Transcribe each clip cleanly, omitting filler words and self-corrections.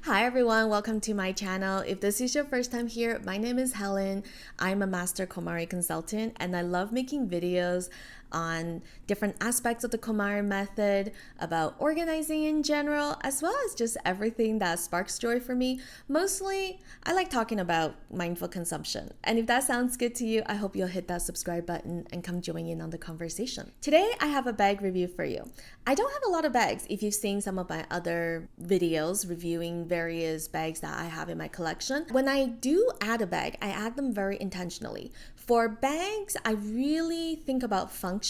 Hi everyone, welcome to my channel. If this is your first time here, my name is Helen. I'm a master KonMari consultant and I love making videos on different aspects of the KonMari method, about organizing in general, as well as just everything that sparks joy for me. Mostly, I like talking about mindful consumption. And if that sounds good to you, I hope you'll hit that subscribe button and come join in on the conversation. Today, I have a bag review for you. I don't have a lot of bags. If you've seen some of my other videos reviewing various bags that I have in my collection, when I do add a bag, I add them very intentionally. For bags, I really think about function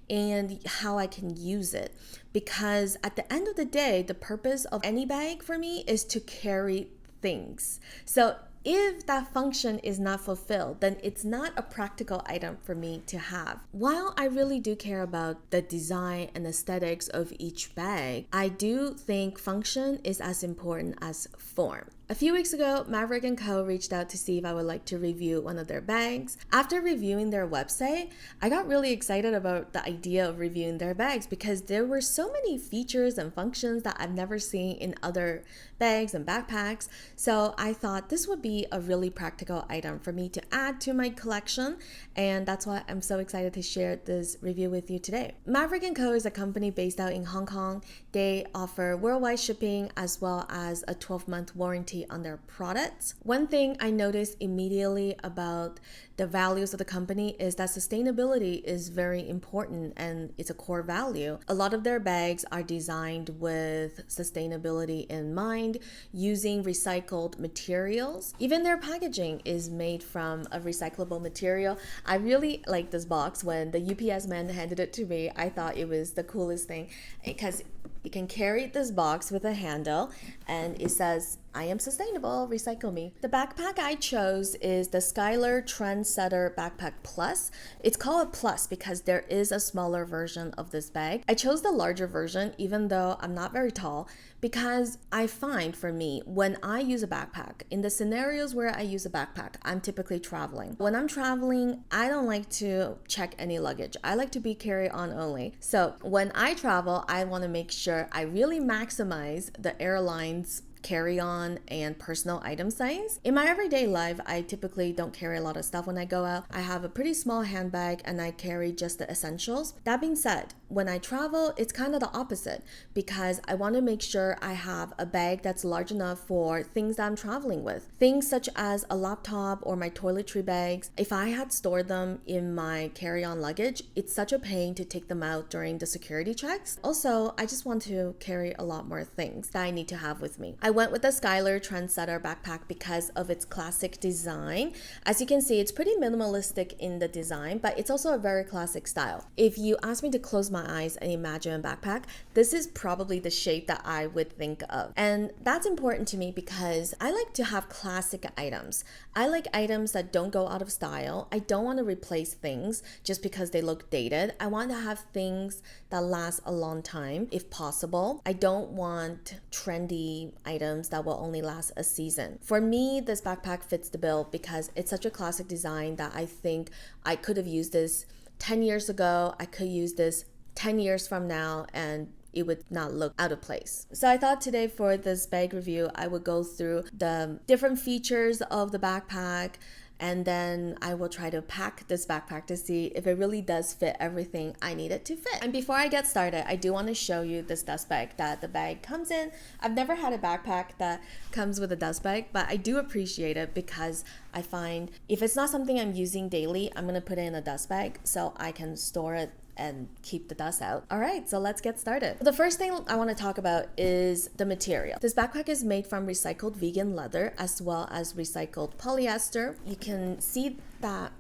and how I can use it, because at the end of the day, the purpose of any bag for me is to carry things. So if that function is not fulfilled, then it's not a practical item for me to have. While I really do care about the design and aesthetics of each bag, I do think function is as important as form. A few weeks ago, Maverick Co reached out to see if I would like to review one of their bags. After reviewing their website, I got really excited about the idea of reviewing their bags because there were so many features and functions that I've never seen in other bags and backpacks. So I thought this would be a really practical item for me to add to my collection, and that's why I'm so excited to share this review with you today. Maverick Co is a company based out in Hong Kong. They offer worldwide shipping as well as a 12-month warranty on their products. One thing I noticed immediately about the values of the company is that sustainability is very important and it's a core value. A lot of their bags are designed with sustainability in mind, using recycled materials. Even their packaging is made from a recyclable material. I really like this box. When the UPS man handed it to me, I thought it was the coolest thing because you can carry this box with a handle and it says, "I am sustainable, recycle me." The backpack I chose is the Skyler Trendsetter Backpack Plus. It's called a Plus because there is a smaller version of this bag. I chose the larger version even though I'm not very tall, because I find for me, when I use a backpack, in the scenarios where I use a backpack, I'm typically traveling. When I'm traveling, I don't like to check any luggage. I like to be carry-on only. So when I travel, I want to make sure I really maximize the airline's carry-on and personal item size. In my everyday life, I typically don't carry a lot of stuff when I go out. I have a pretty small handbag and I carry just the essentials. That being said, when I travel, it's kind of the opposite because I want to make sure I have a bag that's large enough for things that I'm traveling with. Things such as a laptop or my toiletry bags. If I had stored them in my carry-on luggage, it's such a pain to take them out during the security checks. Also, I just want to carry a lot more things that I need to have with me. I went with the Skyler Trendsetter Backpack because of its classic design. As you can see, it's pretty minimalistic in the design, but it's also a very classic style. If you ask me to close my eyes and imagine a backpack, this is probably the shape that I would think of. And that's important to me because I like to have classic items. I like items that don't go out of style. I don't want to replace things just because they look dated. I want to have things that last a long time if possible. I don't want trendy items that will only last a season. For me, this backpack fits the bill because it's such a classic design that I think I could have used this 10 years ago. I could use this 10 years from now and it would not look out of place. So I thought today for this bag review, I would go through the different features of the backpack, and then I will try to pack this backpack to see if it really does fit everything I need it to fit. And before I get started, I do want to show you this dust bag that the bag comes in. I've never had a backpack that comes with a dust bag, but I do appreciate it because I find if it's not something I'm using daily, I'm gonna put it in a dust bag so I can store it and keep the dust out. All right, so let's get started. The first thing I want to talk about is the material. This backpack is made from recycled vegan leather as well as recycled polyester. You can see that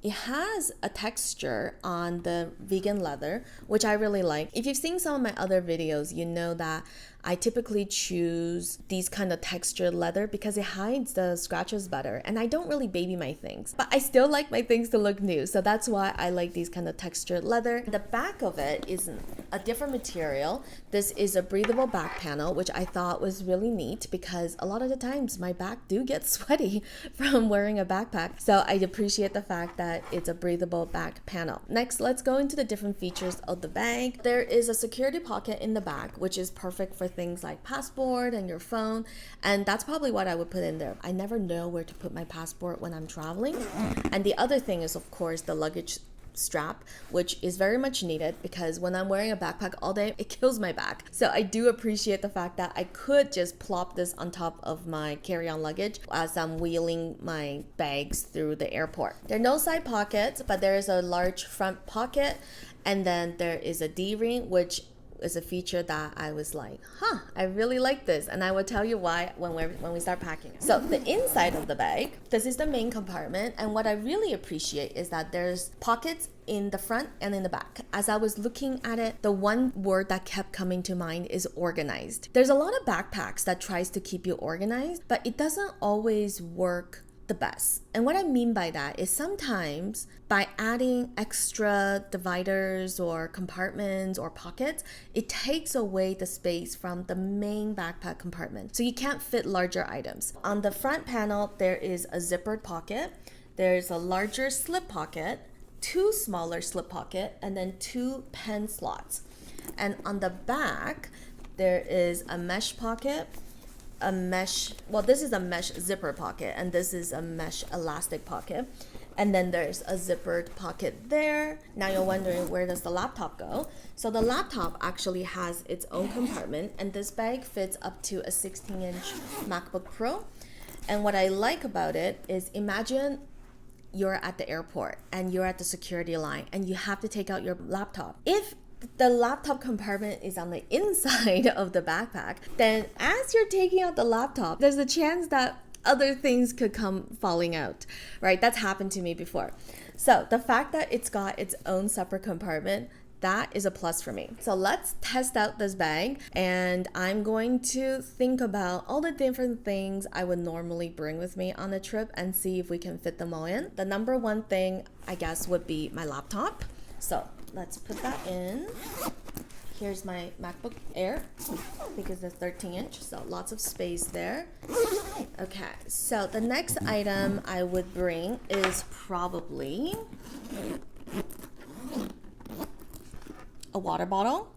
it has a texture on the vegan leather, which I really like. If you've seen some of my other videos, you know that I typically choose these kind of textured leather because it hides the scratches better, and I don't really baby my things, but I still like my things to look new, so that's why I like these kind of textured leather. The back of it is a different material. This is a breathable back panel, which I thought was really neat because a lot of the times my back do get sweaty from wearing a backpack. So I appreciate the fact that it's a breathable back panel. Next, let's go into the different features of the bag. There is a security pocket in the back, which is perfect for things like passport and your phone. And that's probably what I would put in there. I never know where to put my passport when I'm traveling. And the other thing is, of course, the luggage strap, which is very much needed because when I'm wearing a backpack all day, it kills my back. So I do appreciate the fact that I could just plop this on top of my carry-on luggage as I'm wheeling my bags through the airport. There are no side pockets, but there is a large front pocket, and then there is a D-ring, which is a feature that I was like, I really like this, and I will tell you why when we start packing it. So the inside of the bag, this is the main compartment, and what I really appreciate is that there's pockets in the front and in the back. As I was looking at it, the one word that kept coming to mind is organized. There's a lot of backpacks that tries to keep you organized, but it doesn't always work the best. And what I mean by that is sometimes by adding extra dividers or compartments or pockets, it takes away the space from the main backpack compartment. So you can't fit larger items. On the front panel, there is a zippered pocket. There's a larger slip pocket, 2 smaller slip pocket, and then 2 pen slots. And on the back, there is a mesh pocket, this is a mesh zipper pocket, and this is a mesh elastic pocket, and then there's a zippered pocket there. Now you're wondering, where does the laptop go? So the laptop actually has its own compartment, and this bag fits up to a 16-inch MacBook Pro. And what I like about it is, imagine you're at the airport and you're at the security line and you have to take out your laptop. If the laptop compartment is on the inside of the backpack, then as you're taking out the laptop, there's a chance that other things could come falling out, right? That's happened to me before. So the fact that it's got its own separate compartment, that is a plus for me. So let's test out this bag, and I'm going to think about all the different things I would normally bring with me on a trip and see if we can fit them all in. The number one thing, I guess, would be my laptop. So let's put that in. Here's my MacBook Air because it's 13-inch, so lots of space there. Okay, so the next item I would bring is probably a water bottle,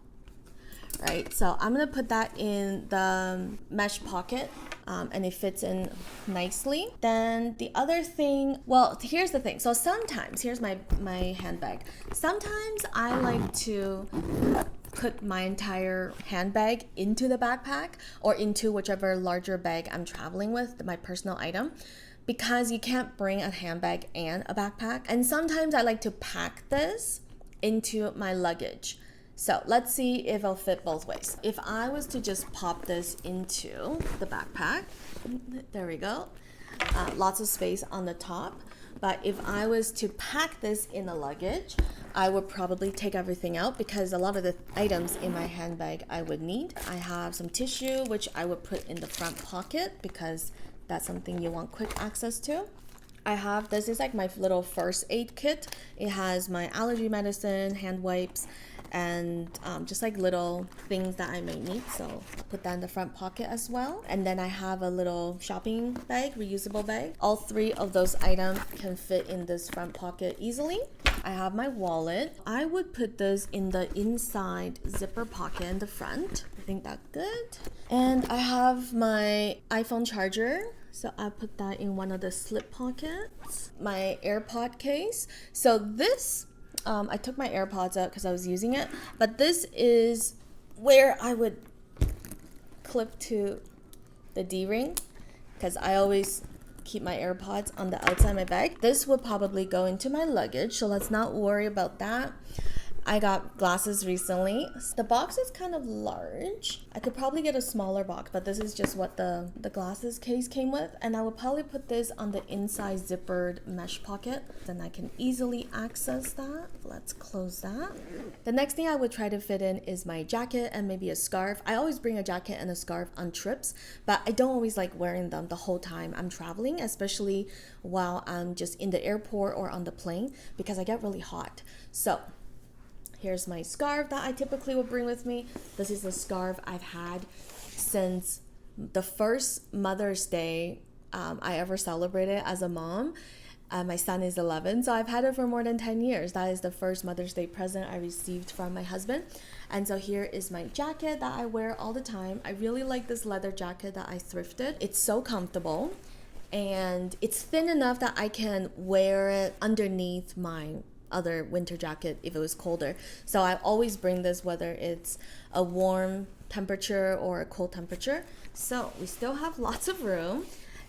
right? So I'm gonna put that in the mesh pocket, and it fits in nicely. Then the other thing, well, here's the thing. So sometimes, here's my handbag. Sometimes I like to put my entire handbag into the backpack or into whichever larger bag I'm traveling with, my personal item, because you can't bring a handbag and a backpack. And sometimes I like to pack this into my luggage. So let's see if it'll fit both ways. If I was to just pop this into the backpack, there we go. Lots of space on the top. But if I was to pack this in the luggage, I would probably take everything out because a lot of the items in my handbag I would need. I have some tissue, which I would put in the front pocket because that's something you want quick access to. I have, this is like my little first aid kit. It has my allergy medicine, hand wipes, and just like little things that I may need. So I'll put that in the front pocket as well. And then I have a little shopping bag, reusable bag. All 3 of those items can fit in this front pocket easily. I have my wallet. I would put this in the inside zipper pocket in the front. I think that's good. And I have my iPhone charger. So I put that in one of the slip pockets. My AirPod case. So this, I took my AirPods out because I was using it, but this is where I would clip to the D-ring because I always keep my AirPods on the outside of my bag. This would probably go into my luggage, so let's not worry about that. I got glasses recently. The box is kind of large. I could probably get a smaller box, but this is just what the glasses case came with. And I would probably put this on the inside zippered mesh pocket. Then I can easily access that. Let's close that. The next thing I would try to fit in is my jacket and maybe a scarf. I always bring a jacket and a scarf on trips, but I don't always like wearing them the whole time I'm traveling, especially while I'm just in the airport or on the plane because I get really hot. So Here's my scarf that I typically would bring with me. This is a scarf I've had since the first Mother's Day I ever celebrated as a mom. My son is 11, so I've had it for more than 10 years. That is the first Mother's Day present I received from my husband. And so here is my jacket that I wear all the time. I really like this leather jacket that I thrifted. It's so comfortable and it's thin enough that I can wear it underneath my other winter jacket if it was colder. So I always bring this whether it's a warm temperature or a cold temperature. So we still have lots of room.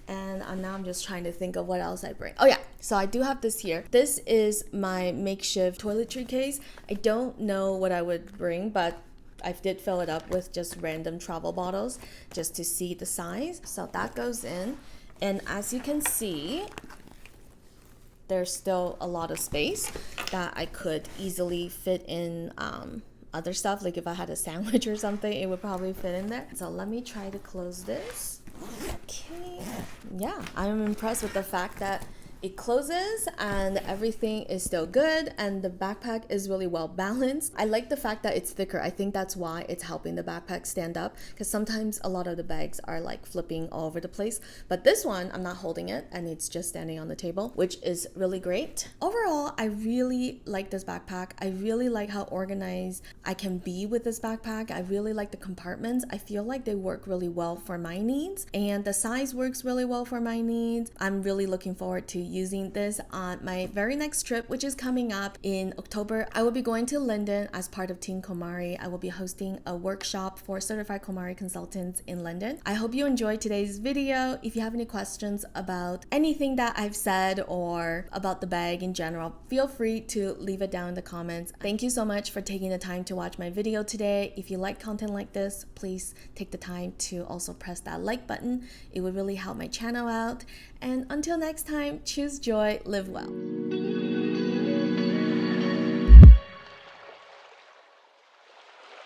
And now I'm just trying to think of what else I bring. Oh yeah, so I do have this here. This is my makeshift toiletry case. I don't know what I would bring, but I did fill it up with just random travel bottles just to see the size. So that goes in. And as you can see, there's still a lot of space that I could easily fit in other stuff. Like if I had a sandwich or something, it would probably fit in there. So let me try to close this. Okay, yeah, I'm impressed with the fact that it closes and everything is still good and the backpack is really well balanced. I like the fact that it's thicker. I think that's why it's helping the backpack stand up, because sometimes a lot of the bags are like flipping all over the place, but this one I'm not holding it and it's just standing on the table, which is really great. Overall, I really like this backpack. I really like how organized I can be with this backpack. I really like the compartments. I feel like they work really well for my needs and the size works really well for my needs. I'm really looking forward to using this on my very next trip, which is coming up in October. I will be going to London as part of Team Komari. I will be hosting a workshop for certified Komari consultants in London. I hope you enjoyed today's video. If you have any questions about anything that I've said or about the bag in general, feel free to leave it down in the comments. Thank you so much for taking the time to watch my video today. If you like content like this, please take the time to also press that like button. It would really help my channel out. And until next time, choose joy, live well.